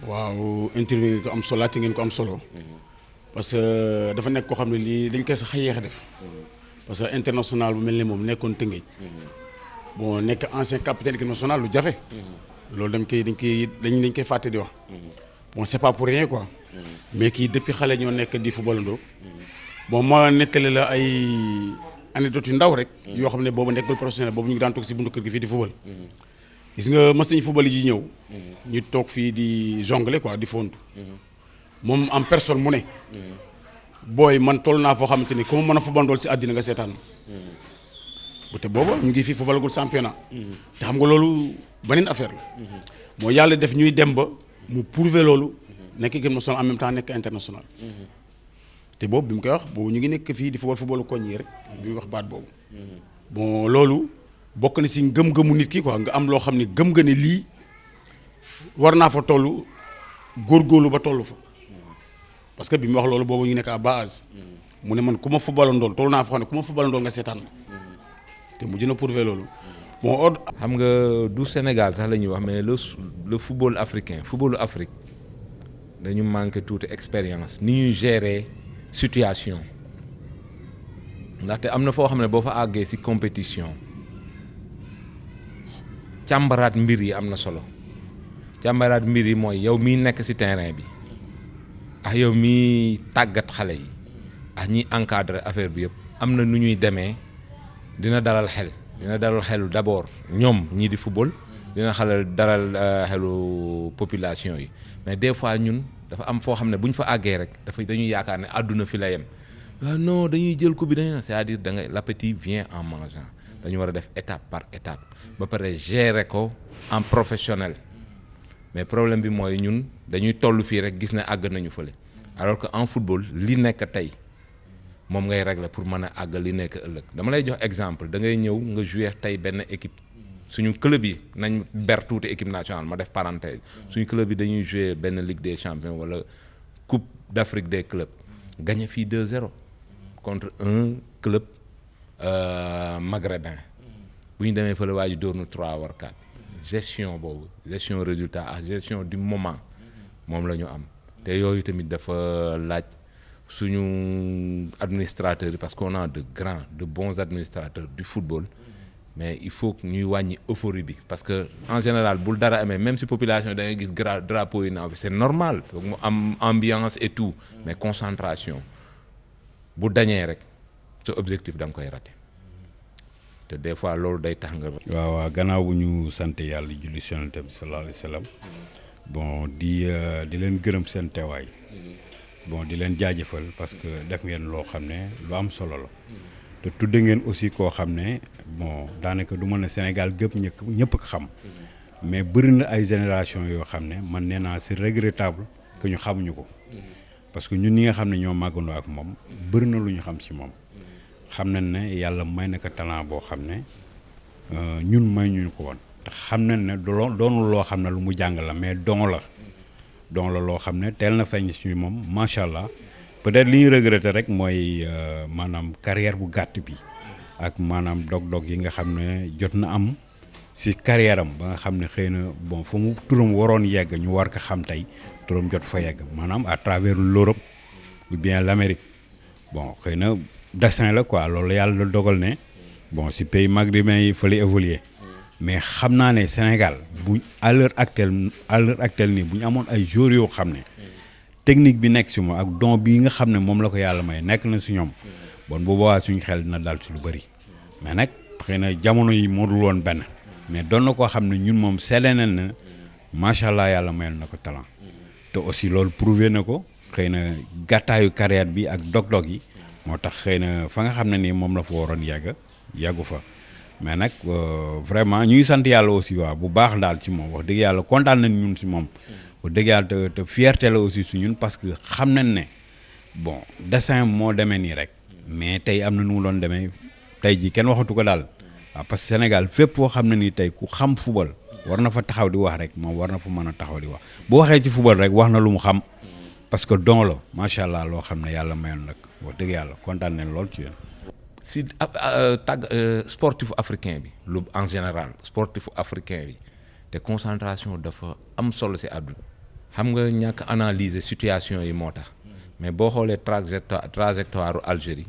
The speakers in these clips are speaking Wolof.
waaw interview ngeen ko am solo laajte ngeen ko am solo. parce que dafa nekk koo xam ne lii dañ koy sax yéex a def. parce que international bu mel ni moom nekkoon Tëngéej. bon nekk ancien capitaine équipe nationale lu jafe. loolu dañ koy fàtte di wax. bon c'est pas pour rien quoi. mais kii depuis xale ñoo nekk di footballandoo. bon ma nettali la ay anecdote yu ndaw rek. yoo xam ne boobu nekkul professionnel boobu ñu ngi daan toog si buntu kër gi fii di football. gis nga mas nañu football yi ñëw. ñu toog fii di jongler quoi di fontu. moom en personne mu ne. booy man toll naa foo xamante ni ku ma mën a footballandool si àddina nga seetaan. bu te booba ñu ngi fii footballagul championnat. te xam nga loolu beneen affaire la. moo yàlla def ñuy dem ba mu prouver loolu. nekk équipe nationale en même temps nekk international. te boobu bi mu koy wax boobu ñu ngi nekk fii di footballu koñ yi rek. bi mu wax baat boobu. bon loolu bokk na si ngëm-ngëmu nit ki quoi nga am loo xam ne gëm nga ne lii war naa fa toll góorgóorlu ba toll fa. parce que bi mu wax loolu boobu ñu nekk à base. mu ne man ku ma footballandool toll naa fa xam ne ku ma footballandool nga seetaan la. te mujj na prouver loolu. bon xam nga du Sénégal sax la ñuy wax mais le football africain footballu Afrique dañu manqué tuuti expérience ni ñuy gérer situation ndaxte am na foo xam ne boo fa àggee ci compétition càmbaraat mbir yi am na solo càmbaraat mbir yi mooy yow miy nekk ci terrain bi ak yow miy tàggat xale yi ak ñiy encadrer affaire bi yëpp am na nu ñuy demee dina dalal xelu d'abord ñoom ñii di football dina dalal xelu population yi mais des fois ñun dafa am foo xam ne bu ñu fa àggee rek dañuy yaakaar ne àdduna fi la yem non dañuy jël coupe bi c'est-à-dire l'appétit vient en mangeant dañu war a def étape par étape ba pare gérer ko en professionnel mais problème bi mooy ñun dañuy toll fii rek gis ne àgg nañu fële alors que en football li nekk tey moom ngay régler pour mën a àgg li nekk ëllëg dama lay jox exemple da ngay ñëw nga jouer tey benn équipe suñu club yi nañ ber tuuti équipe nationale ma def parenthèse suñu club yi dañuy jouer benn Ligue des champions wala Coupe d'Afrique des clubs gagné fii 2-0 contre un club maghrébin bu ñu demee fële waa ji dóor na 3 war 4 gestion boobu gestion résultat ak gestion du moment moom la ñu am te yooyu tamit dafa laaj suñu administrateurs yi parce qu'on a de bons administrateurs du football mais il faut que ñuy wàññi euphorie bi parce que en général bul dara amee même si population da ngay gis drapeau yi naaw fi c'est normal foog mu am ambiance et tout mais concentration bu dañee rek sa objectif da nga koy raté te des fois loolu day tax nga. waaw gannaaw bu ñu sant yàlla julli ci Yonent bi sallallahu alayhi wa sallam bon di leen gërëm seen teewaay. bon di leen jaajëfal parce que def ngeen loo xam ne lu am solo la te tudde ngeen aussi koo xam ne bon daanaka du mën a Sénégal gëpp ñëpp ko xam mais bëri na ay génération yoo xam ne man nee naa c'est regrettable que ñu xamuñu ko parce que ñun ñi nga xam ne ñoo màggandoo ak moom bëri na lu ñu xam ci moom xam nañ ne yàlla may na ko talent boo xam ne ñun may ñu ko woon te xam nañ ne doonul loo xam ne lu mu jàng la mais don la loo xam ne teel na feeñ ci moom macha allah peut-être li ñu regretté rek mooy maanaam carrière bu gàtt bi ak maanaam dog-dog yi nga xam ne jot na am ci carrière am ba nga xam ne xëy na bon fu mu turam waroon yegg ñu war ko xam tey turam jot fa yegg maanaam à travers l'Europe ou bien l'Amérique bon xëy na destin la quoi loolu yàlla dogal ne bon ci pays maghrébin yi fa lay évoluer mais xam naa ne Sénégal bu à l'heure actuelle nii bu ñu amoon ay joueurs yoo xam ne technique bi nekk ci moom ak don bi nga xam ne moom la ko yàlla may nekk na ci ñoom bon bu boobaa suñu xel dina dal ci lu bari mais nag xëy na jamono yi moo dul woon benn mais doon na koo xam ne ñun moom seede nañ ne macha allah yàlla mayal na ko talent te aussi loolu prouvé na ko xëy na gàttaayu carrière bi ak dog-dog yi moo tax xëy na fa nga xam ne nii moom la fa waroon yàggu fa. mais nag vraiment ñuy sant yàlla aussi waaw bu baax daal ci moom wax dëgg yàlla kontaan nañ ñun ci moom wax dëgg yàlla te fierté la aussi su ñun parce que xam nañ ne bon dessin moo demee nii rek mais tey am na nu mu doon demee tey ji kenn waxatu ko daal waaw parce que Sénégal fépp foo xam ne nii tey ku xam football war na fa taxaw di wax rek moom war na fa mën a taxaw di wax bu waxee ci football rek wax na lu mu xam parce que don la macha allah loo xam ne yàlla mayoon nag wax dëgg yàlla kontaan nañ lool ci yéen. si sportif africain bi lu en général sportif africain bi te concentration dafa am solo si àdduna xam nga ñàkk analyser situation yi moo tax mais boo xoolee trajectoire Algérie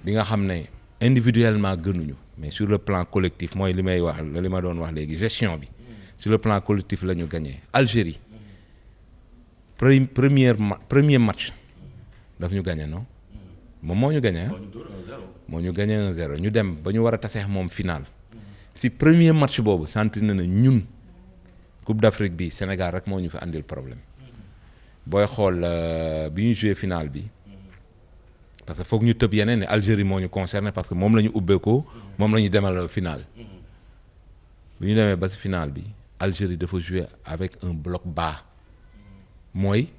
di nga xam ne individuellement gënuñu mais sur le plan collectif mooy li ma doon wax léegi gestion bi sur le plan collectif la ñu gagné Algérie premier match daf ñu gagné non moom moo ñu gagné moo ñu gagné 1-0 ñu dem ba ñu war a taseex moom final si premier match boobu sentir na ne ñun Coupe d'Afrique bi Sénégal rek moo ñu fi andil problème booy xool bi ñu joué final bi parce que foog ñu tëb yeneen ne Algérie moo ñu concerné parce que moom la ñu ubbeekoo moom la ñu demal final bi ñu demee ba si final bi Algérie dafa jouer avec un bloc bas mooy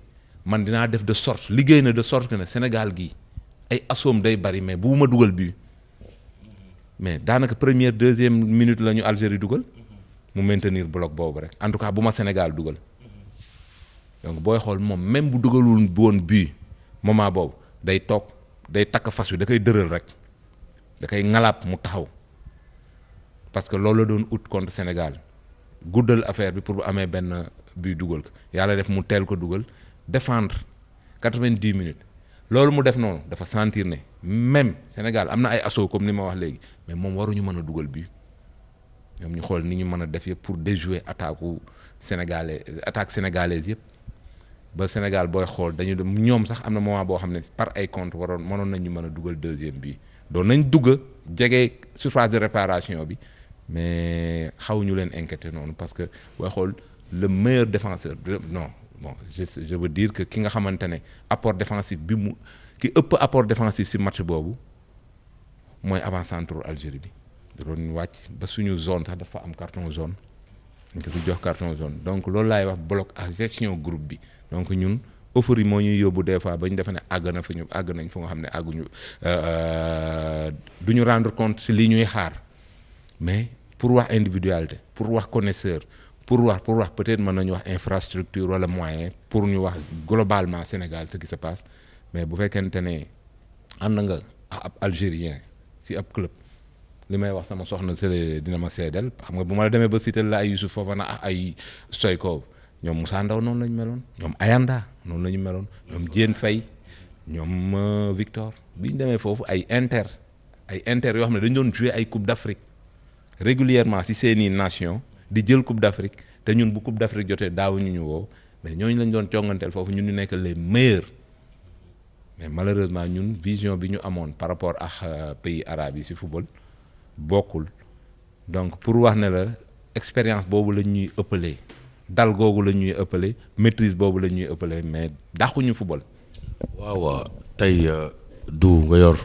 man dinaa def de sorte liggéey na de sorte que ne Sénégal gi ay assoom day bari mais bu ma dugal but mais daanaka première deuxième minute la ñu Algérie dugal mu maintenir bloc boobu rek en tout cas bu ma Sénégal dugal donc booy xool moom même bu dugalul woon but moment boobu day toog day takk fas wi da koy dëral rek da koy ŋalaab mu taxaw parce que loolu la doon ut contre Sénégal guddal affaire bi pour bu amee benn but dugal ko yàlla def mu teel ko dugal défendre 90 minutes loolu mu def noonu dafa sentir ne même Sénégal am na ay assaut comme ni ma wax léegi mais moom waruñu mën a dugal but ñoom ñu xool ni ñu mën a def yëpp pour déjouer attaque sénégalaise yëpp ba Sénégal booy xool dañu dem ñoom sax am na moment boo xam ne par ay compte mënoon nañ ñu mën a dugal deuxième bi doon nañ dugg jege surface de réparation bi mais xawuñu leen inquiété noonu parce que booy xool le meilleur défenseur non bon je veux dire que ki nga xamante ne apport défensif bi ki ëpp apport défensif si match boobu mooy avant-centre Algérie bi da doon wàcc ba suñu zone sax dafa am carton jaune dañ ko fi jox carton jaune donc loolu laay wax bloc ak gestion groupe bi donc ñun euphorie moo ñuy yóbbu des fois ba ñu defe ne àgg nañ fu nga xam ne àgguñu du ñu rendre compte si lii ñuy xaar mais pour wax individualité pour wax connaisseur pour wax peut-être mën nañu wax infrastructure wala moyen pour ñu wax globalement Sénégal ce qui se passe mais bu fekkente ne ànd nga ab Algérien si ab club li may wax sama soxna sële dina ma seedeel xam nga bu ma la demee ba cité la ay Youssouf Fofana ak ay Stoïkov ñoom Moussa Ndaw noonu la ñu meloon ñoom Ayanda noonu la ñu meloon ñoom Diène Faye ñoom Victor bi ñu demee foofu ay inter yoo xam ne dañu doon jouer ay Coupe d'Afrique régulièrement si seeni nation di jël Coupe d'Afrique te ñun bu Coupe d'Afrique jotee daawuñu ñu woo mais ñooñu lañ doon conganteel foofu ñun ñu nekk les meilleurs mais malheureusement ñun vision bi ñu amoon par rapport ak pays arabes yi si football bokkul donc pour wax ne la expérience boobu la ñuy ëppalee dal googu la ñuy ëppalee maîtrise boobu la ñuy ëppalee mais dàquñu football. waaw tey du nga yor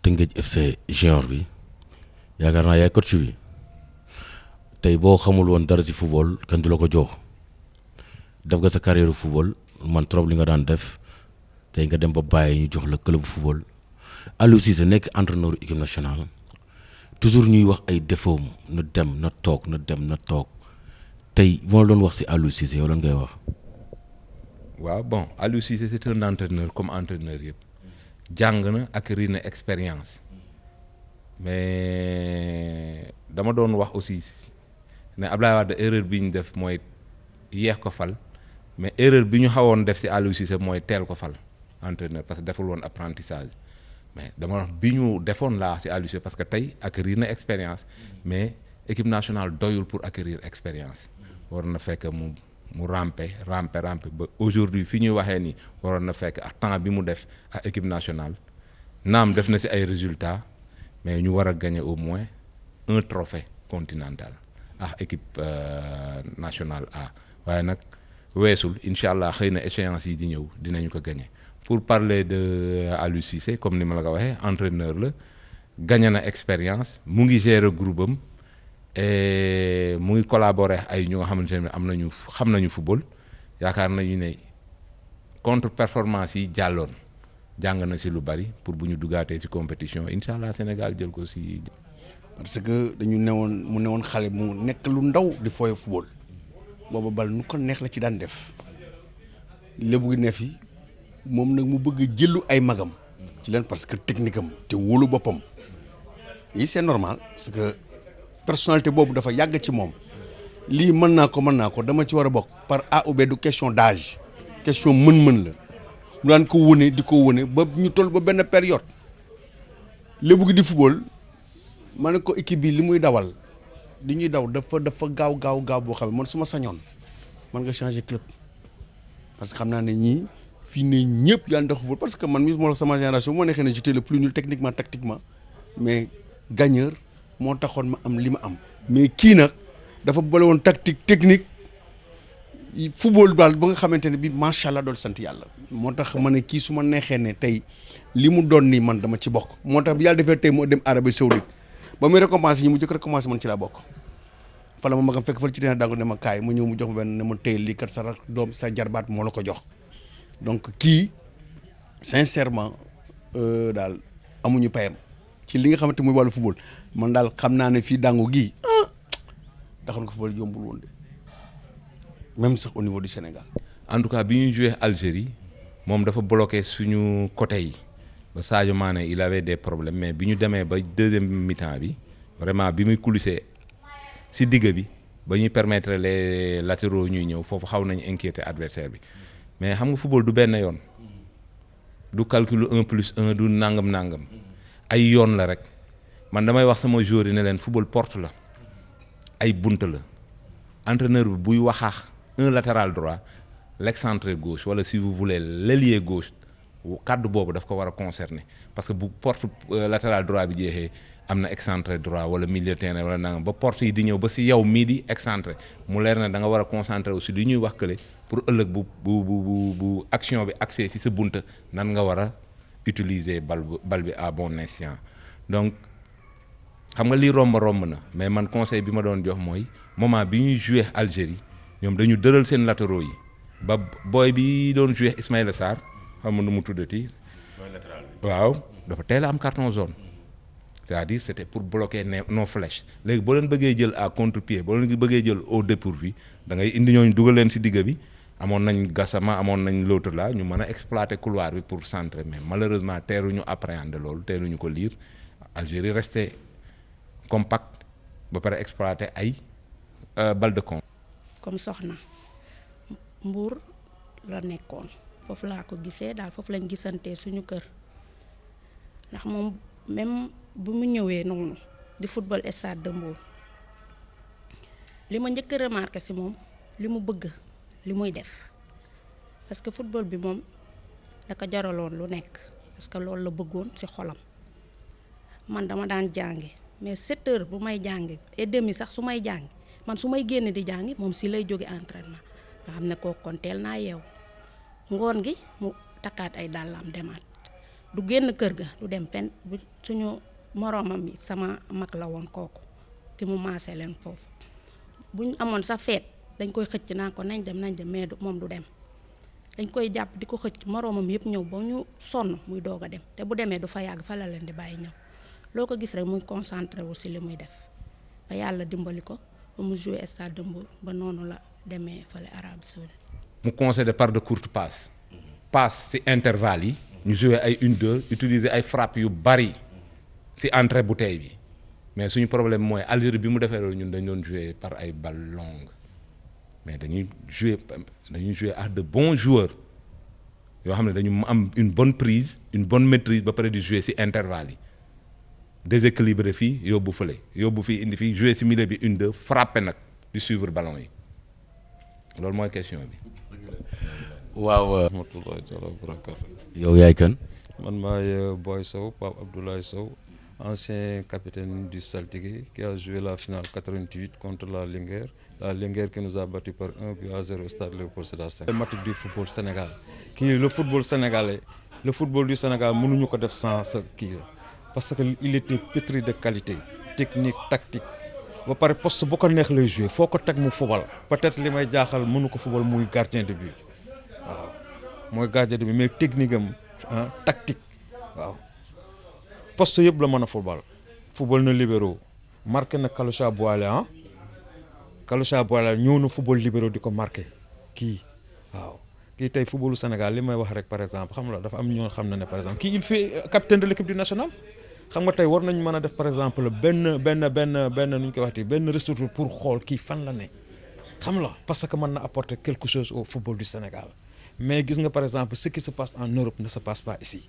Teungueth FC junior bi yaakaar naa yaay coach bi tey boo xamul woon dara si football kenn du la ko jox def nga sa carrière football man trop li nga daan def tey nga dem ba bàyyi ñu jox la club football Aliou Cissé nekk entraîneur équipe nationale toujours ñuy wax ay défaut na dem na toog na dem na toog tey moo doon wax si Aliou Cissé yow lan ngay wax. waaw bon Aliou Cissé c'est un entraîneur comme entraîneur yëpp jàng na acquérir na expérience mais dama doon wax aussi ne Abdoulaye Wade erreur bi ñu def mooy yeex ko fal mais erreur bi ñu xawoon def si Aliou Cissé mooy teel ko fal entraîneur parce que deful woon apprentissage mais dama wax bi ñu defoon laa si Aliou Cissé parce que tey acquérir na expérience mais équipe nationale doyul pour acquérir expérience war na fekk mu ramper ba aujourd'hui fi ñuy waxee ni waroon na fekk ak temps bi mu def ak équipe nationale naam def na si ay résultats mais ñu war a gagner au moins un trophée continental ak équipe nationale A waaye nag weesul incha allah xëy na échéance yi di ñëw dinañu ko gagner pour parler de Aliou Cissé comme ni ma la ko waxee entraîneur la gagné na expérience mu ngi gérer groupe am et mu ngi collaborer ay ñu nga xamante ne xam nañu football yaakaar nañu ne contre performance yi jàlloon jàng na si lu bari pour bu ñu dugaatee si compétition incha allah Sénégal jël ko si. parce que dañu mu newoon xale mu nekk lu ndaw di fooye football booba bal nu ko neex la ci daan def lébu gi ne fi moom nag mu bëgg jëlu ay magam ci leen parce que technique am te wóolu boppam yi c'est normal parce que personnalité boobu dafa yàgg ci moom lii mën naa ko dama ci war a bokk par A ou B du question d'âge question mën-mën la mu daan ko wone di ko wone ba ñu toll ba benn période lébu gi di football ma ne ko équipe bi li muy dawal li ñuy daw dafa gaaw boo xam ne man su ma sañoon man nga changer club parce que xam naa ne ñii fii ne ñëpp yaa ngi dox football parce que man mii moo la sama génération moo neexee ne j'étais le plus nul techniquement tactiquement mais gagneur moo taxoon ma am li ma am mais kii nag dafa boole woon tactique technique football daal ba nga xamante ne bii macha allah doon sant yàlla moo tax ma ne kii su ma neexee ne tey li mu doon nii man dama ci bokk moo tax bi yàlla defee tey moo dem Arabie Saoudite ba muy récompense ñi mu jëkk récompense man ci laa bokk fa la ma magam fekk fal ci terrain dangu ne ma kaay ma ñëw mu jox ma benn ne ma tey lii kat sa rak doom sa jarbaat moo la ko jox donc kii sincèrement daal amuñu payam ci li nga xamante muy wàllu football man daal xam naa ne fii dangu gii taxoon ko football yombul woon de même sax au niveau du Sénégal. en tout cas bi ñuy joué Algérie moom dafa bloqué suñu côté yi ba Sadio Mané il avait des problèmes mais bi ñu demee ba deuxième mi-temps bi vraiment bi muy coulisser si digg bi ba ñuy permettre les latéraux ñuy ñëw foofu xaw nañu inquiéter adversaire bi mais xam nga football du benn yoon du calcul 1+1 du nangam ay yoon la rek man damay wax sama joueur yi ne leen football porte la ay bunt la entraîneur bi buy waxaax un latéral droit l'excentré gauche wala si vous voulez l'ailier gauche kàddu boobu daf ko war a concerner parce que bu porte latéral droit bi jeexee am na excentré droit wala milieu terrain wala nangam ba porte yi di ñëw ba si yow mii di excentré mu leer na da nga war a concentrer aussi li ñuy wax kële pour ëllëg bu action bi accès si sa bunta nan nga war a utiliser bal bi à bon escient donc xam nga lii romb na mais man conseil bi ma doon jox mooy moment bi ñuy jouer Algérie ñoom dañu dëral seen latéraux yi ba booy bi doon jouer Ismaïla Sarr xam nga nu mu tuddati waaw dafa teel a am carton jaune c'est-à-dire c'était pour bloquer nos flèches léegi boo leen bëggee jël à contre-pied boo leen bëggee jël au dépourvu da ngay indi ñooñu dugal leen ci digg bi amoon nañ Gassama amoon nañ l'autre là ñu mën a exploiter couloir bi pour centrer mais malheureusement teeruñu appréhender loolu teeruñu ko lire Algérie resté compact ba pare exploiter ay balle de camp. comme soxna Mbour la nekkoon foofu laa ko gisee daal foofu lañ gisantee suñu kër ndax moom même bu mu ñëwee noonu di football stade de Mbour li ma njëkk a remarqué ci moom li mu bëgg li muy def parce que football bi moom da ko jaraloon lu nekk parce que loolu la bëggoon ci xolam man dama daan jàngi mais 7 heures bu may jàngi et demi sax su may jàngi man su may génn di jàngi moom ci lay jóge entraînement nga xam ne kooku kon teel naa yeew ngoon gi mu takkaat ay dàllam demaat du génn kër ga du dem fen bu suñu moroomam yi sama mag la woon kooku te mu maase leen foofu buñ amoon sa feet dañ koy xëcc naa ko nañ dem mais moom du dem dañ koy jàpp di ko xëcc moroomam yëpp ñëw ba ñu sonn muy doog a dem te bu demee du fa yàgg fa la leen di bàyyi ñëw loo ko gis rek muy concentré wu ci li muy def ba yàlla dimbali ko ba mu joué stade de Mbour ba noonu la demee fale Arabie Saoudite mu concédé par de courtes passes passe ci intervalle yi ñu joué ay 1-2 utiliser ay frappes yu bari ci entrée bouteille bi mais suñu problème mooy Algérie bi mu defee loolu ñun dañ doon jouer par ay balles longues mais dañuy jouer ak de bons joueurs yoo xam ne dañu am une bonne prise une bonne maîtrise ba pare di jouer ci intervalle yi déséquilibré fii yóbbu fële yóbbu fii indi fii jouer ci milieu bi 1-2 frappé nag di suivre ballon yi loolu mooy question bi. waaw. rahmatullahi taala wa barakatu. yow yaay kan. man maay Boy Sow Pape Abdoulaye Sow ancien capitaine du Saltigué qui a joué la finale 88 contre la Linguère qui nous a battu par 1-0 au stade Léopold Sédar Senghor. Le match du football Sénégal kii le football sénégalais le football du Sénégal mënuñu ko def sans sa kii la parce que il était pétri de qualité technique tactique ba pare poste bu ko neex lay jouer foo ko teg mu football peut-être li may jaaxal mënu ko football muy gardien de but waaw mooy gardien de but mais technique am tactique waaw poste yëpp la mën a football na libéro marqué na Kaloucha Boualé Kaloucha Boualé ñëw na football libéro di ko marqué kii waaw kii tey footballu Sénégal li may wax rek par exemple xam nga dafa am ñoo xam ne par exemple kii il fait capitaine de l'équipe du national xam nga tey war nañ mën a def par exemple benn nu ñu koy waxati benn restructure pour xool kii fan la ne xam la parce que mën na apporter quelque chose au football du Sénégal mais gis nga par exemple ce qui se passe en Europe ne se passe pas ici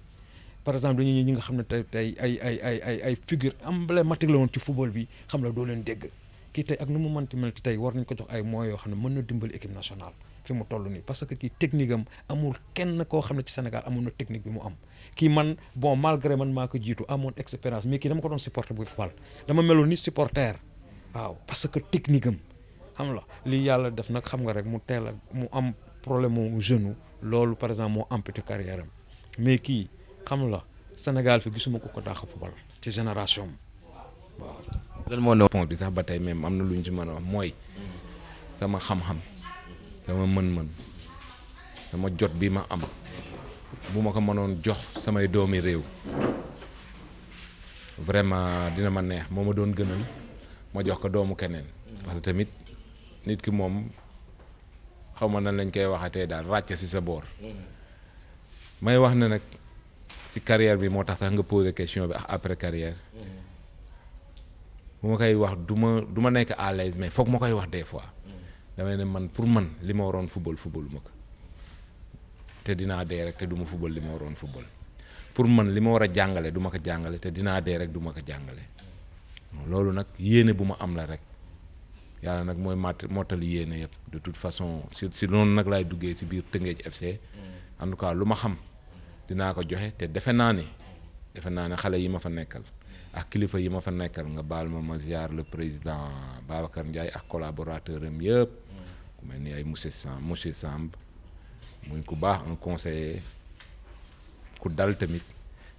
par exemple dañuy ñi nga xam ne tey ay figure emblématique la woon ci football bi xam la doo leen dégg kii tey ak nu mu mënti mel tey war nañ ko jox ay moyens yoo xam ne mën na dimbali équipe nationale fi mu toll nii parce que kii technique am amul kenn koo xam ne ci Sénégal amul na technique bi mu am kii man bon malgré man maa ko jiitu amoon expérience mais kii dama ko doon supporter buy football dama meloon ni supporter waaw parce que technique am xam la lii yàlla def nag xam nga rek mu teel a mu am problème mu genou loolu par exemple moo amputé carrière am mais kii xam la Sénégal fi gisuma ko dàq football ci génération waaw. lan moo ne pont bi sax ba tey même am na lu ñu ci mën a wax mooy sama xam-xam sama mën-mën sama jot bi ma am bu ma ko mënoon jox samay doomi réew vraiment dina ma neex moo ma doon gënal ma jox ko doomu keneen parce que tamit nit ki moom xaw ma nan lañ koy waxatee daal ràcc ci sa boor may wax ne nag ci carrière bi moo tax sax nga poser question bi ak après carrière bu ma koy wax du ma nekk à l'aise mais foog ma koy wax des fois damay ne man pour man li ma waroon football ma ko te dinaa dee rek te du ma football li ma waroon football pour man li ma war a jàngale du ma ko jàngale te dinaa dee rek du ma ko jàngale loolu nag yéene bu ma am la rek yàlla nag mooy mottali yéene yëpp de toute façon si noonu nag laay duggee si biir Tëngéej FC en tout cas lu ma xam dinaa ko joxe te defe naa ne xale yi ma fa nekkal ak kilifa yi ma fa nekkal nga baal ma ziar le président Babacar Ndiaye ak collaborateur am yëpp ku mel ni ay monsieur Samb muy ku baax un conseiller ku dal tamit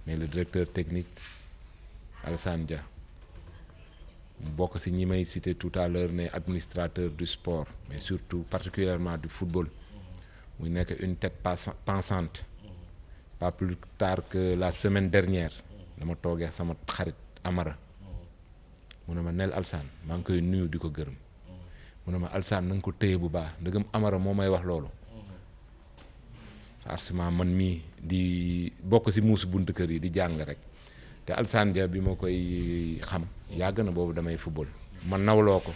mais le directeur technique Alassane Dia mu bokk si ñi may cité tout à l'heure ne administrateur du sport mais surtout particulièrement du football muy nekk une tête pensante pas plus tard que la semaine dernière dama toogee sama xarit Amara mu ne ma nel Alsaan maa ngi koy nuyu di ko gërëm mu ne ma Alsaan na nga ko téye bu baax ndëgam Amara moo may wax loolu arsement man mii di bokk si muusu buntu kër yi di jàng rek te Alsaan Dia bi ma koy xam yàgg na boobu damay football ma nawloo ko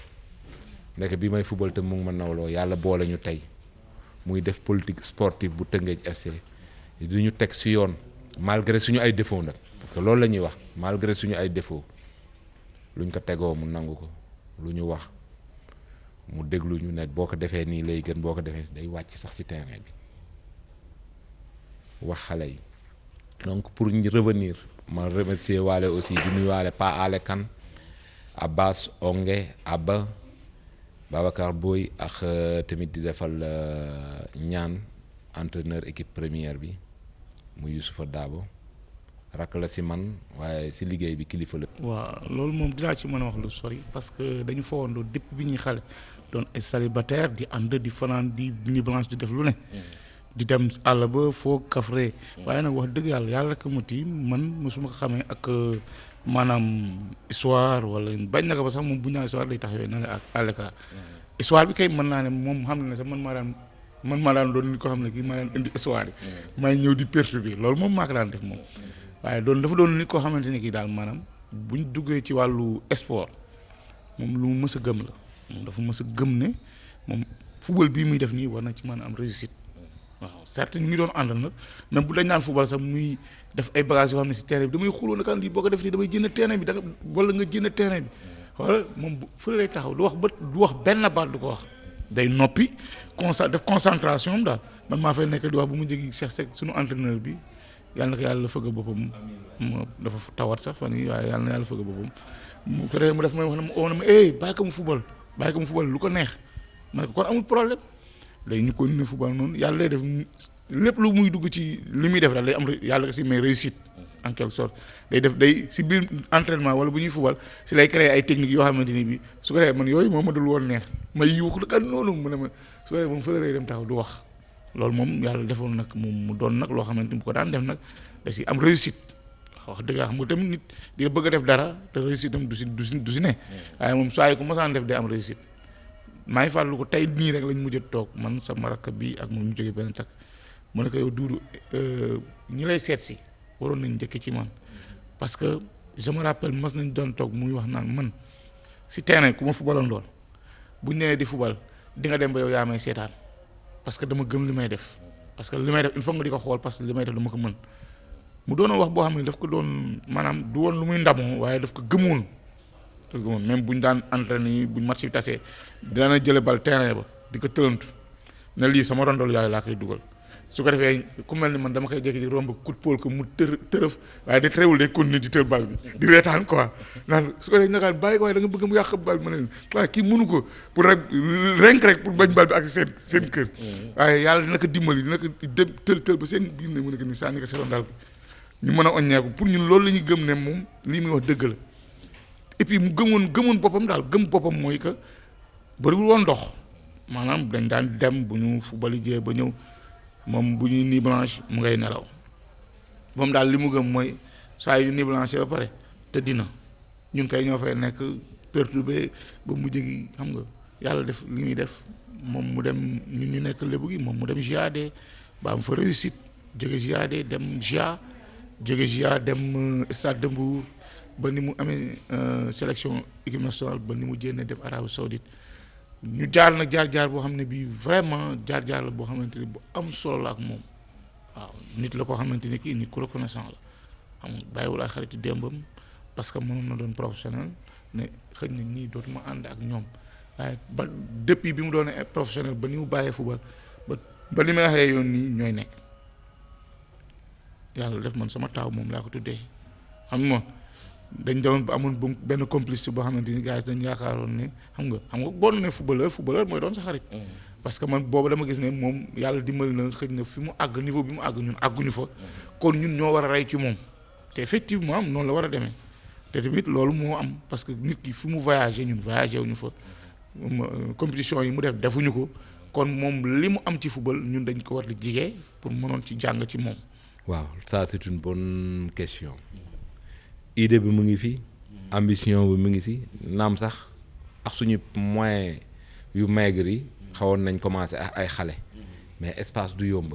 ndeke bi may football te mu ngi ma nawloo yàlla boole ñu tey muy def politique sportive bu Tëngéej FC di ñu teg si yoon malgré suñu ay défaut nag parce que loolu la ñuy wax malgré suñu ay défaut luñ ko tegoo mu nangu ko lu ñu wax mu déglu ñu ne boo ko defee nii lay gën boo ko defee day wàcc sax ci terrain bi wax xale yi donc pour ñu revenir ma remercier waale aussi di nuyu waale Pa Ale Kane Abbas Onge Abba Babacar Boy ak tamit di defal ñaan entraîneur équipe première bi mu Youssoufa Dabo rakk la si man waaye si liggéey bi kilifa la. waaw loolu moom dinaa ci mën a wax lu sori parce que dañu fowandoo depuis bi ñuy xale doon ay célibataire di ànd di fanaan di nuit blanche di def lu ne. di dem àll ba foo kafre waaye nag wax dëgg yàlla rek ma tiim man mosuma ko xamee ak maanaam histoire wala bañ na ko ba sax moom bu ñu naan histoire day taxawee na la ak àllka histoire bi kay mën naa ne moom xam na ne sax man maa daan doon nit ko xam ne kii maa daan indi histoire yi may ñëw di perturber loolu moom maa ko daan def moom waaye dafa doon nit koo xamante ne kii daal maanaam buñ duggee ci wàllu sport moom lu mu mës a gëm la moom dafa mës a gëm ne moom football bii muy def nii war na ci mën a am réussite waaw certes ñu ngi doon àndal nag même bu dañ naan football sax muy def ay bagages yoo xam ne si terrain bi damay xuloo nag lii boo ko def nii damay jënd terrain bi wala nga jënd terrain bi wala moom fële lay taxaw du wax benn baat du ko wax day noppi def concentration daal man maa fay nekk di wax bu mu jegi Cheikh Seck suñu entraîneur bi yàlla na ko yàlla fëgg boppam dafa tawat sax fan yii waaye yàlla na yàlla fëgg boppam mu ko defee mu def may wax ne ma ma bàyyi ko mu football lu ko neex ma ne ko kon amul problème léegi ñu ko ne football noonu yàlla lay def lépp lu muy dugg ci li muy def daal day am yàlla si may réussite en quelque sorte day si biir entraînement wala bu ñuy football si lay créer ay techniques yoo xamante ni bi su ko defee man yooyu moom ma dul woon neex may yuux da kan noonu mu ne ma su ko defee moom fële lay dem taxaw du wax loolu moom yàlla defoon nag moom mu doon nag loo xamante ni bu ko daan def nag da si am réussite wax dëgg xam nga tamit nit di bëgg a def dara te réussite am du si ne waaye moom saa yu ko mosaan def day am réussite maa ngi fàttaliku ko tey nii rek lañ mujj a toog man sama rakk bi ak moom ñu jógee benn takk mu ne ko yow Doudou ñi lay seet si waroon nañ njëkk ci man parce que je me rappelle mas nañ doon toog muy wax naan man si terrain ku ma fubaloon lool buñ nee di fubal di nga dem ba yow yaa may seetaan parce que dama gëm li may def parce que li may def il faut nga di ko xool parce que li may def dama ko mën mu doonoon wax boo xam ne daf ko doon maanaam du woon lu muy ndamoo waaye daf ko gëmoon même bu ñu daan entraîné bu ñu match bi tasee dina jële bal terrain ba di ko tëlantu ne lii sama rondol yaay laa koy dugal su ko defee ku mel ni man dama koy jékki di romb coup de pôle ko mu tërëf waaye da teewul day continuer di tël bal bi di reetaan quoi naan su ko defee nakaan bàyyi ko waaye da nga bëgg mu yàq bal bi ma ne waaye kii mënu ko pour rek pour bañ bal bi ak seen kër waaye yàlla dina ko dimbali dina ko dem tël ba seen biir ne mu ne ko ni sànni ko si rondal bi ñu mën a oññeeku pour ñun loolu la ñuy gëm ne moom lii muy wax dëgg la et puis mu gëmoon boppam daal gëm boppam mooy que bëriwul woon ndox maanaam dañ daan dem bu ñu football jee ba ñëw moom bu ñuy nuit blanche mu ngay nelaw moom daal li mu gëm mooy saa yu nuit blanche ba pare te dina ñun kay ñoo fay nekk perturbé ba mu jegi xam nga yàlla def li muy def moom mu dem ñun ñu nekk lébu gi moom mu dem GIAD ba am fa réussite jóge GIAD dem GIA jóge GIA dem Stade de Mbour ba ni mu amee sélection équipe nationale ba ni mu jénne dem Arabie Saoudite ñu jaar nag jaar boo xam ne bii vraiment jaar la boo xamante ni bu am solo la ak moom waaw nit la koo xamante ni kii nit ku reconnaissant la xam nga bàyyiwul ay xaritu démbam parce que mënoon na doon professionnel ne xëy na ñii dootuma ànd ak ñoom waaye ba depuis bi mu doon professionnel ba ni mu bàyyee football ba ni may waxee yoon nii ñooy nekk yàlla def man sama taaw moom laa ko tuddee xam nga dañ doon ba amoon benn complice boo xamante ni gars yi dañ yaakaaroon ne xam nga boo nee footballeur mooy doon sa xarit. parce que man boobu dama gis ne moom yàlla dimbali na xëy na fi mu àgg niveau bi mu àgg ñun àgguñu fa. kon ñun ñoo war a rey ci moom te effectivement noonu la war a demee te tamit loolu moo am parce que nit ki fi mu voyagé ñun voyagé wuñu fa compétition yi mu def defuñu ko kon moom li mu am ci football ñun dañ ko war di jigee pour mënoon ci jàng ci moom. waaw ça c'est une bonne question. idée bi mu ngi fi ambition bi mu ngi si naam sax ak suñu moyen yu maigre yi xawoon nañ commencé ak ay xale mais espace du yomb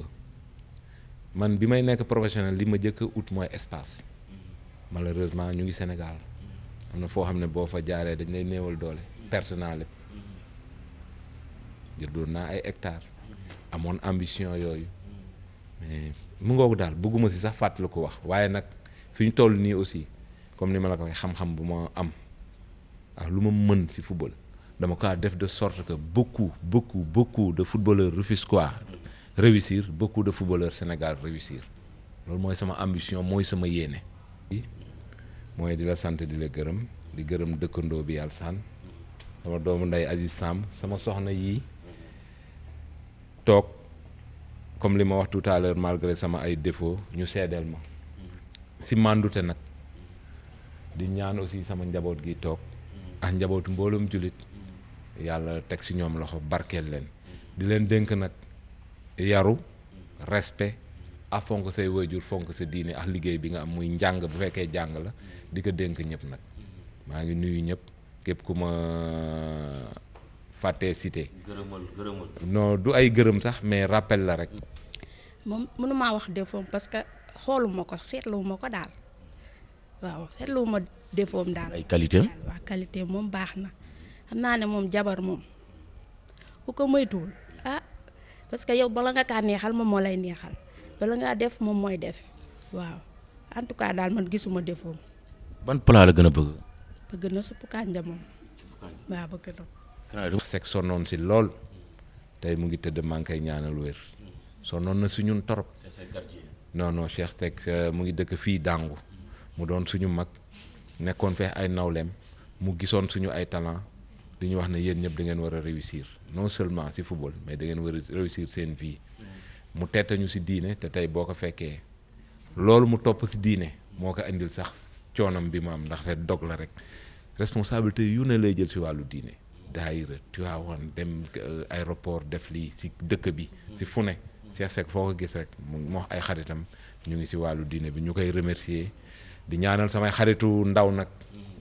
man bi may nekk professionnel li ma jëkk a ut mooy espace malheureusement ñu ngi Sénégal am na foo xam ne boo fa jaaree dañ lay néewal doole perte naa lépp jëndoon naa ay hectares amoon ambition yooyu mais mu ngoogu daal bëgguma si sax fàttali ko wax waaye nag fi ñu toll nii aussi comme ni ma la ko waxee xam-xam bu ma am ak lu ma mën ci football dama ko def de sorte que beaucoup de footballeurs rufisquois réussir beaucoup de footballeurs Sénégal réussir loolu mooy sama ambition mooy sama yéene. mooy di la sant di la gërëm di gërëm dëkkandoo bi Alsaan sama doomu ndey Aziz Samb sama soxna yii toog comme li ma wax tout à l'heure malgré sama ay défauts ñu seedeel ma ci màndute nag. di ñaan aussi sama njaboot gi toog ak njabootu mboolum jullit yàlla teg ci ñoom loxo barkeel leen di leen dénk nag yaru respect ak fonk say waajur fonk sa diine ak liggéey bi nga am muy njàng bu fekkee jàng la di ko dénk ñëpp nag maa ngi nuyu ñëpp képp ku ma fàttee cité. gërëmal non du ay gërëm sax mais rappel la rek. moom mënumaa wax défaut parce que xooluma ko seetluwuma ko daal. waaw seetlu ma défaut daal. ay qualité am waaw qualité moom baax na xam naa ne moom jabar moom ku ko moytuwul parce que yow bala nga kaa neexal moom moo lay neexal bala ngaa def moom mooy def waaw en tout cas daal man gisuma défaut. ban plat la gën a bëgg. bëgg na suppu kànja moom. waaw bëgg na. Seck sonnoon si lool tey mu ngi tëdd maa ngi koy ñaanal wér sonnoon na si ñun torop. non Cheikh Seck mu ngi dëkk fii Dangu. mu doon suñu mag nekkoon fee ay nawleem mu gisoon suñu ay talent di ñu wax ne yéen ñëpp da ngeen war a réussir non seulement ci football mais da ngeen war a réussir seen vie mu tette ñu ci diine te tey boo ko fekkee loolu mu topp ci diine moo ko indil sax coonam bi mu am ndaxte dog la rek responsabilité yu ne lay jël ci wàllu diine daayira Tiwaawan dem aéroport def lii ci dëkk bi ci fu ne Cheikh Seck foo ko gis rek mu wax ay xaritam ñu ngi ci wàllu diine bi ñu koy remercier di ñaanal samay xaritu ndaw nag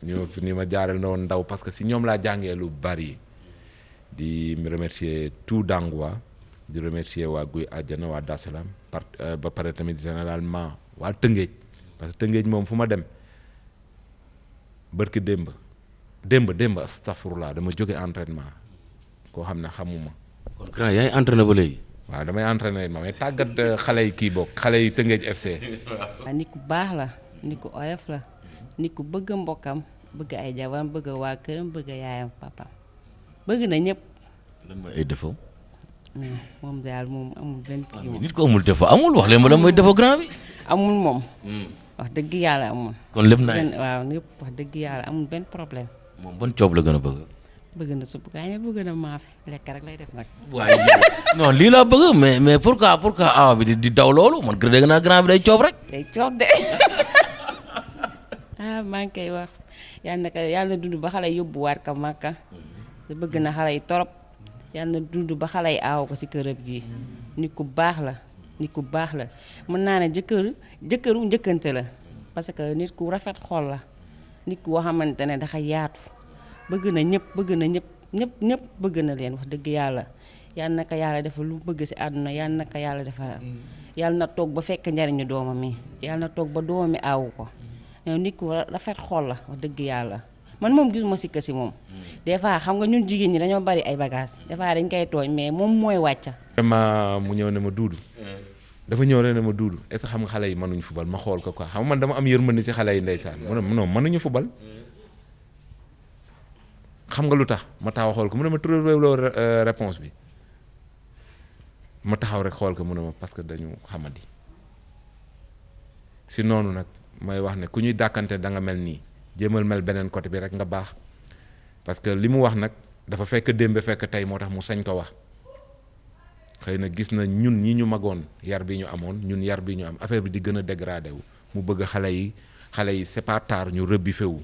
ñu ni ma jaareel na woon ndaw parce que si ñoom laa jàngee lu bari di remercier tout Dangoua di remercier waa Guy Àjjana waa Dasalam ba pare tamit généralement waa Tëngéej parce que Tëngéej moom fu ma dem barki démb astafurlah dama jóge entraînement koo xam ne xamuma. kon grand yaay entraîné ba léegi. waaw damay entraîné ma may tàggat xale yi kii bokk xale yi Tëngéej FC. nit ku baax la nit ku oyof la nit ku bëgg mbokkam bëgg ay jabaram bëgg waa këram bëgg yaayam papam bëgg na ñëpp. lan mooy ay défaut. non moom daal moom amul benn kii moom. nit ko amul défaut amul wax leen ma lan mooy défaut grand bi. amul moom. wax dëgg yàlla amul. kon lépp naa waaw lépp wax dëgg yàlla amul benn problème. moom ban coob la gën a bëgg. bëgg na supp gaañ bëgg na maafe lekk rek lay def nag. waaye non lii laa bëgg mais pourquoi awa bi di daw loolu man dégg naa grand bi day coob rek. day coob de ah maa ngi koy wax yàlla na dund ba xale yóbbuwaat ko Makka te bëgg na xale yi torop yàlla na dund ba xale yi aaw ko si kërëb gi nit ku baax la nit ku baax la mën naa ne jëkkëru njëkkante la parce que nit ku rafet xol la nit ku xamante ne dafa yaatu bëgg na ñëpp ñëpp bëgg na leen wax dëgg yàlla yàlla na ko yàlla defal lu bëgg si àdduna yàlla na ko yàlla defal yàlla na toog ba fekk njariñu doomam mi yàlla na toog ba doomam mi aawu ko nit ku rafet xol la wax dëgg yàlla man moom gisuma sikka si moom des fois xam nga ñun jigéen ñi dañoo bari ay bagages des fois dañ koy tooñ mais moom mooy wàcca vraiment mu ñëw ne ma duudu dafa ñëw rek ne ma duudu est-ce que xam nga xale yi mënuñu fubal ma xool ko quoi xam nga man dama am yërmande si xale yi ndeysaan mu ne non mënuñu fubal xam nga lu tax ma taxaw xool ko mu ne ma trouvé loo réponse bi ma taxaw rek xool ko mu ne ma parce que dañu xamadi si noonu nag may wax ne ku ñuy dàkkante da nga mel nii jéemal mel beneen côté bi rek nga baax parce que li mu wax nag dafa fekk démb fekk tey moo tax mu sañ ko wax xëy na gis na ñun ñi ñu magoon yar bi ñu amoon ñun yar bi ñu am affaire bi di gën a dégradé wu mu bëgg xale yi c'est pas tard ñu rëbbi fewu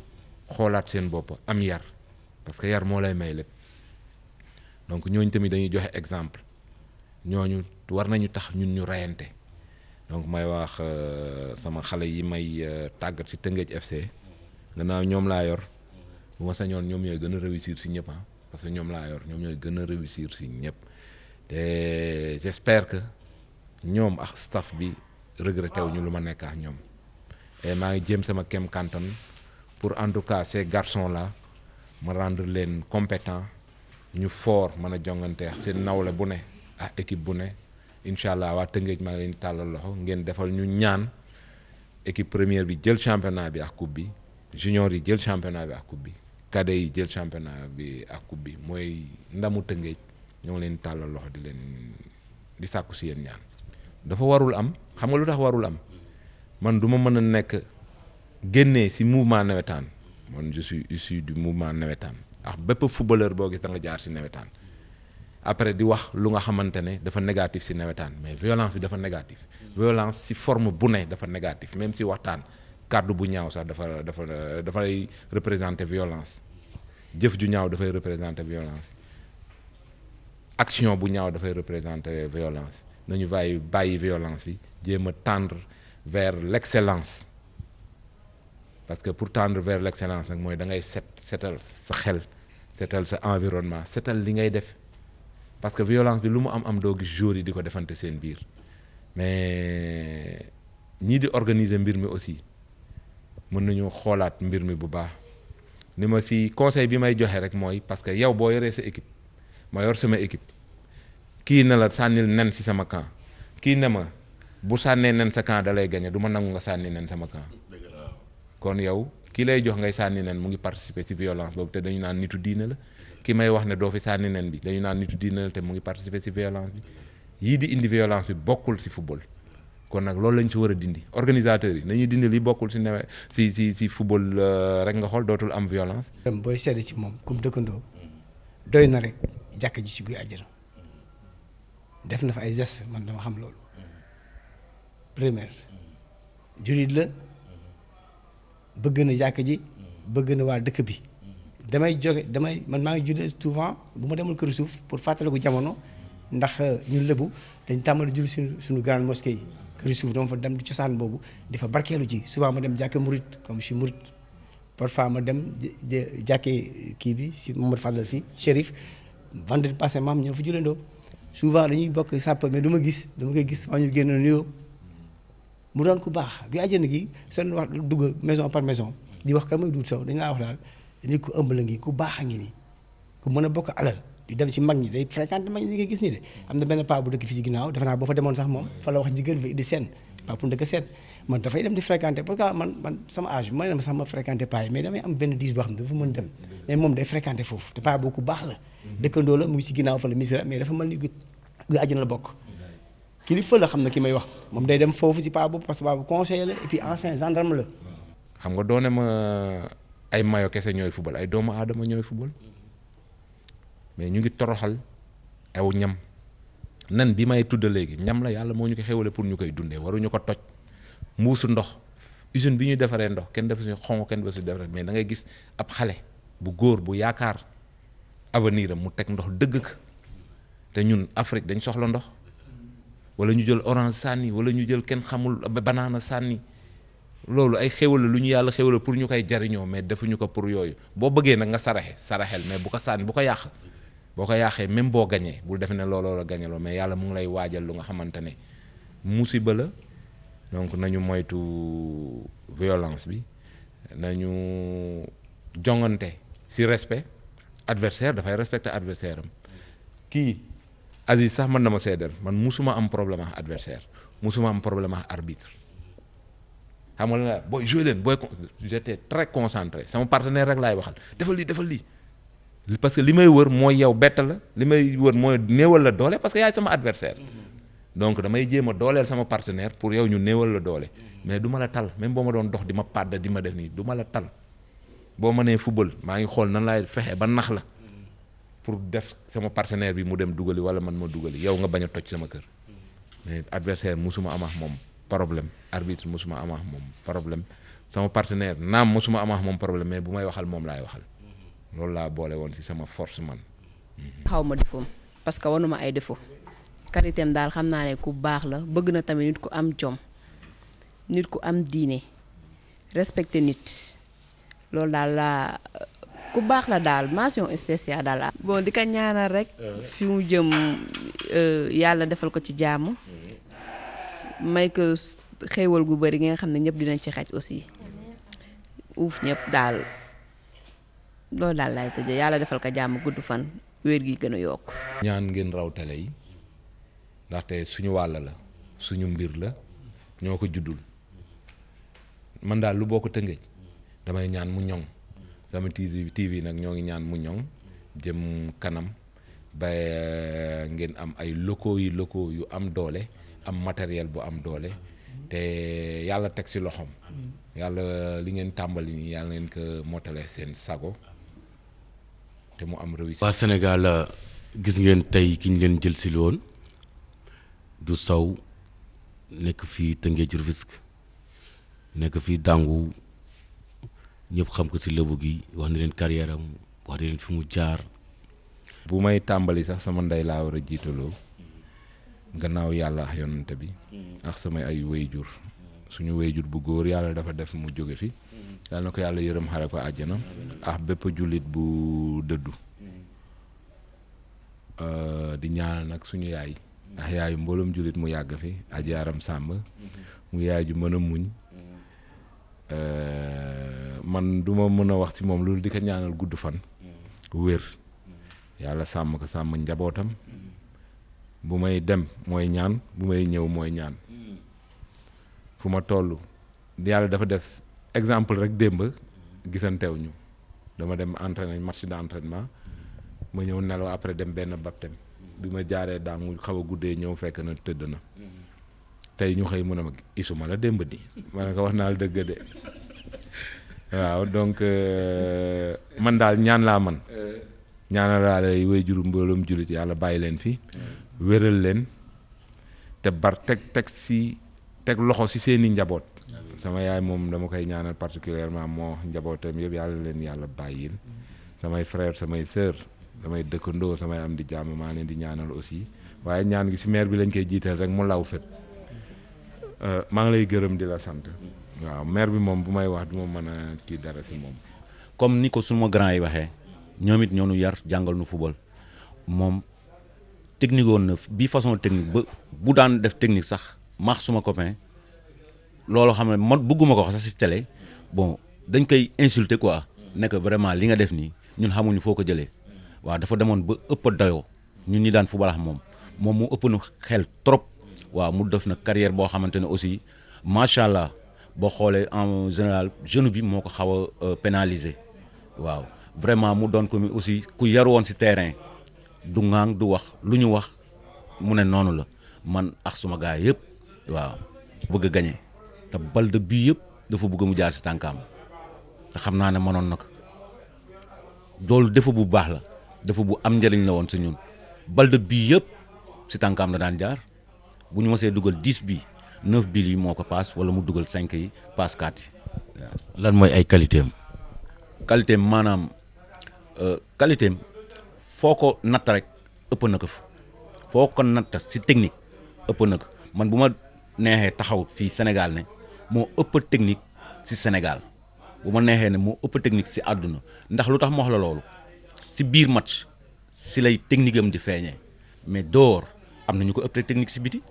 xoolaat seen bopp am yar parce que yar moo lay may lépp donc ñooñu tamit dañuy joxe exemple ñooñu war nañu tax ñun ñu reyante donc may wax sama xale yi may tàggat ci Tëngéej FC gannaaw ñoom laa yor bu ma sañoon ñoom ñooy gën a réussir ci ñëpp parce que ñoom laa yor ñoom ñooy gën a réussir ci ñëpp te j'espère que ñoom ak staff bi regretté wu ñu lu ma nekk ak ñoom et maa ngi jéem sama kem kantan pour en tout cas ces garçons là ma rendre leen compétent ñu fort mën a jonganteex seen nawle bu ne ak équipe bu ne incha allah waa Tëngéej maa ngi leen di tàllal loxo ngeen defal ñu ñaan équipe première bi jël championnat bi ak coupe bi junior yi jël championnat bi ak coupe bi cadet yi jël championnat bi ak coupe bi mooy ndamu Tëngéej ñoo ngi leen di tàllal loxo di leen di sàkku si yéen ñaan. dafa warul am xam nga lu tax warul am man du ma mën a nekk génnee si mouvement nawetaan man je suis issu du mouvement nawetaan ak bépp footballeur boo gis da nga jaar si nawetaan après di wax lu nga xamante ne dafa négatif si nawetaan mais violence bi dafa négatif violence si forme bu ne dafa négatif même si waxtaan kàddu bu ñaaw sax dafay représenter violence jëf ju ñaaw dafay représenter violence action bu ñaaw dafay représenter violence nañu bàyyi violence bi jéem a tendre vers l'excellence parce que pour tendre vers l'excellence nag mooy da ngay setal sa xel setal sa environnement setal li ngay def parce que violence bi lu mu am doo gis jour yi di ko defante seen biir mais ñii di organiser mbir mi aussi mën nañu xoolaat mbir mi bu baax ni ma ci conseil bi may joxe rek mooy parce que yow boo yoree sa équipe ma yor sama équipe kii ne la sànnil nen ci sama camp kii ne ma bu sànnee nen sa camp da lay gagner du ma nangu nga sànni nen sama camp kon yow kii lay jox ngay sànni nen mu ngi participer ci violence boobu te dañu naan nitu diine la ki may wax ne doo fi sànni nen bi dañu naan nitu diine la te mu ngi participer ci violence bi yii di indi violence bi bokkul ci football kon nag loolu lañ ci war a dindi organisateurs yi nañuy dindi li bokkul ci football rek nga xool dootul am violence. booy seede ci moom comme dëkkandoo doy na rek jàkk ji ci biir àjjana def na fa ay gestes man dama xam loolu première jullit la bëgg na jàkk ji bëgg na waa dëkk bi man maa ngi jullee souvent bu ma demul kër suuf pour fàttaliku jamono ndax ñun lébu dañ tàmbali julli suñu grande mosquée yi kër suuf dama fa dem di cosaan boobu di fa barkeelu ji souvent ma dem jàkke murit comme je suis murit parfois ma dem jàkkee kii bi si Mamadou Fadal fii Chérif vendredi passé maam ñoo fa julleendoo souvent dañuy bokk sàpp mais dama koy gis waa ñu génn nuyoo mu doon ku baax gi àjjana gi seen wax dugg maison par maison di wax kan mooy Doudou Sow dañu laa wax daal nit ku ëmb la ngi ku baax a ngi nii ku mën a bokk alal di dem ci mag ñi day fréquenté mag ñi nga gis nii de am na benn paa bu dëkk fii ci ginnaaw defe naa boo fa demoon sax moom fa la wax jigéen fa di seen paa pour dëkk seet man dafay dem di fréquenté parce que man sama âge bi ma ne sax ma fréquenté paa yi mais damay am benn diis boo xam ne dafa mën dem mais moom day fréquenté foofu te paa boo ku baax la dëkkandoo la mu ngi ci ginnaaw fa la misira mais dafa mel ni gu àjjana la bokk kilifa la xam na ki may wax moom day dem foofu ci paa boobu parce que paa bu conseiller la et puis ancien gendarme la. xam nga doone ma ay mayo kese ñooy football ay doomu aadama ñooy football mais ñu ngi toroxal aw ñam nen bi may tudd léegi ñam la yàlla moo ñu ko xewale pour ñu koy dundee waruñu ko toj mbuusu ndox usine bi ñuy defaree ndox kenn defu si xonq kenn defu si defaree mais da ngay gis ab xale bu góor bu yaakaar avenir am mu teg ndox dëgg ka te ñun Afrique dañ soxla ndox wala ñu jël orange sànni wala ñu jël kenn xamul banaana sànni loolu ay xéwal la lu ñu yàlla xéwal pour ñu koy jariñoo mais defuñu ko pour yooyu boo bëggee nag nga saraxel mais bu ko sànni bu ko yàq boo ko yàqee même boo gañee bul def ne looloo la gañeloo mais yàlla mu ngi lay waajal lu nga xamante ne musiba la donc nañu moytu violence bi nañu jongante ci respect adversaire dafay respecter adversaire am kii Aziz sax man na ma seedeel man musuma am problème ak adversaire musuma am problème ak arbitre xam nga la booy joué leen booy j'étais très concentré sama partenaire rek laay waxal defal lii parce que li may wër mooy yow bett la li may wër mooy néewal la doole parce que yaay sama adversaire donc damay jéem a dooleel sama partenaire pour yow ñu néewal la doole mais du ma la tal même boo ma doon dox di ma pàdd di ma def nii du ma la tal boo ma nee football maa ngi xool nan laay fexe ba nax la pour def sama partenaire bi mu dem dugali wala man ma dugali yow nga bañ a toj sama kër mais adversaire musuma am ak moom problème arbitre musuma am ak moom problème sama partenaire naam musuma am ak moom problème mais bu may waxal moom laay waxal loolu laa boole woon ci sama force man. xaw ma défaut parce que wanuma ay défaut qualité am daal xam naa ne ku baax la bëgg na tamit nit ku am jom nit ku am diine respecté nit loolu daal laa ku baax la daal mention spéciale daal la. bon di ko ñaanal rek fi mu jëm yàlla defal ko ci jàmm may ko xéewal gu bari gi nga xam ne ñëpp dinañ ci xaj aussi uuf ñëpp daal loolu daal laay tëjee yàlla defal ko jàmm gudd fan wér gi gën a yokk. ñaan ngeen raw télé yi ndaxte suñu wàll la suñu mbir la ñoo ko juddul man daal lu boo ko tëngëj damay ñaan mu ñoŋ sama TV nag ñoo ngi ñaan mu ñoŋ jëm kanam ba ngeen am ay locaux yu am doole am matériel bu am doole te yàlla teg ci loxoom yàlla li ngeen tàmbali nii yàlla ngeen ko mottale seen sago te mu am réussite. waa Sénégal gis ngeen tey ki ñu leen jël si woon du saw nekk fii Tëngéej Rufisque nekk fii Dangu ñëpp xam ko si lëbu gi wax na leen carrière am wax na leen fi mu jaar. bu may tàmbali sax sama ndey laa war a jiitaloo gannaaw yàlla ak yonante bi ak samay ay wéyjur suñu wéyjur bu góor yàlla dafa def mu jóge fi yàlla na ko yàlla yërëm xare ko àjjana ak bépp jullit bu dëddu di ñaanal nag suñu yaay ak yaayu mbooloom jullit mu yàgg fi ajaaram sàmb mu yaay ju mën a muñ man duma mën a wax ci moom loolu di ko ñaanal gudd fan wér yàlla sàmm ko sàmm njabootam bu may dem mooy ñaan bu may ñëw mooy ñaan fu ma toll yàlla dafa def exemple rek démb gisanteew ñu dama dem entraîner match d'entraînement ma ñëw nelaw après dem benn baptême bi ma jaaree daam mu xaw a guddee ñëw fekk na tëdd na tey ñu xëy mun a ma isuma la démb di ma ne ko wax naa la dëgg de waaw donc man daal ñaan laa man ñaanal laa lay wéy juru mbooloom jullit yàlla bàyyi leen fi wéral leen te teg loxo ci seeni njaboot sama yaay moom dama koy ñaanal particulièrement moo njabootam yëpp yàlla leen yàlla bàyyil samay frère samay sœur samay dëkkandoo samay am di jàmm maa leen di ñaanal aussi waaye ñaan gi ci maire bi lañ koy jiital rek mu law fépp maa ngi lay gërëm di la sant waaw maire bi moom bu may wax du ma mën a kii dara ci moom. comme ni ko suma grand yi waxee ñoom it ñoo nu yar jàngal nu football moom technique woon na bii façon technique ba bu daan def technique sax maax suma copain loolu xam ne man bëgguma ko wax sax ci télé bon dañ koy insulter quoi nekk vraiment li nga def nii ñun xamuñu foo ko jëlee waaw dafa demoon ba ëpp a dayoo ñun ñi daan football moom mu ëpp nu xel trop waaw mu def na carrière boo xamante ne aussi macha allah boo xoolee en général jeune bi moo ko xaw a pénaliser waaw vraiment mu doon ko mi aussi ku yaru woon si terrain du ŋaang du wax lu ñu wax mu ne noonu la man ak suma gars yëpp waaw bëgg a gagné te bal de bii yëpp dafa bëgg mu jaar si tànkaam te xam naa ne mënoon na ko loolu dafa bu baax la dafa bu am njëriñ la woon si ñun bal de bii yëpp si tànkaam la daan jaar bu ñu mësee dugal 10 bii 9 bii yi moo ko paas wala mu dugal 5 yi paas 4 yi waaw. lan mooy ay qualité am. qualité am maanaam qualité am foo ko natt rek ëpp na ko fa foo ko natt si technique ëpp na ko man bu ma neexee taxaw fii Sénégal ne moo ëpp technique si Sénégal bu ma neexee ne moo ëpp technique si àdduna ndax lu tax ma wax la loolu si biir match si lay technique am di feeñee mais door am na ñu ko ëpp technique si biti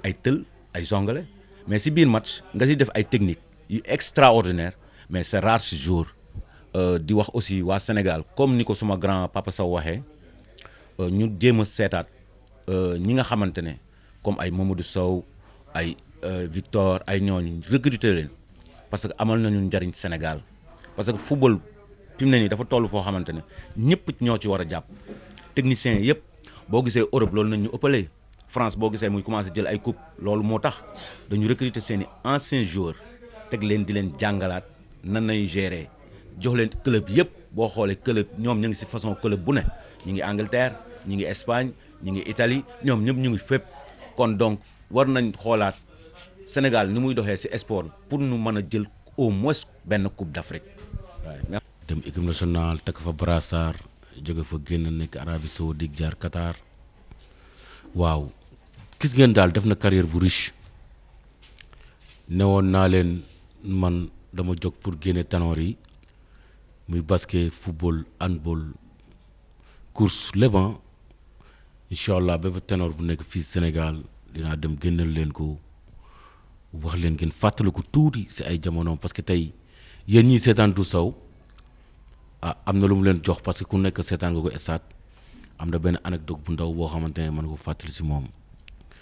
ay tël ay zongale mais si biir match nga si def ay technique yu extraordinaire mais c'est rare si jour di wax aussi waa Sénégal comme ni ko suma grand papa Sow waxee ñu jéem a seetaat ñi nga xamante ne comme ay Mamadou Sow ay Victor ay ñooñu recruter leen parce que amal nañu njariñ Sénégal parce que football fi mu ne nii dafa toll foo xamante ne ñëpp ñoo ci war a jàpp techniciens yëpp boo gisee Europe loolu nañ ñu ëppalee France boo gisee muy commencé jël ay coupe loolu moo tax dañu recruter seen i anciens joueurs teg leen di leen jàngalaat nan nay gérer jox leen club yëpp boo xoolee club ñoom ñu ngi si façon club bu ne ñu ngi Angleterre ñu ngi Espagne ñu ngi Italie ñoom ñëpp ñu ngi fépp kon donc war nañ xoolaat Sénégal ni muy doxee si sport pour nu mën a jël au moins benn coupe d'Afrique waaw. dem équipe nationale takk fa brassard jóge fa génn nekk Arabie Saoudite jaar Qatar waaw gis ngeen daal def na carrière bu riche newoon naa leen man dama jóg pour génne tanoor yi muy basket football handball course lépp incha allah bépp tanoor bu nekk fii Sénégal dinaa dem génnal leen ko wax leen ngeen fàttaliku tuuti si ay jamonoom parce que tey yéen ñii seetaan du saw am na lu mu leen jox parce que ku nekk seetaan nga ko stade am na benn anecdote bu ndaw boo xamante ne mën nga ko fàttali si moom.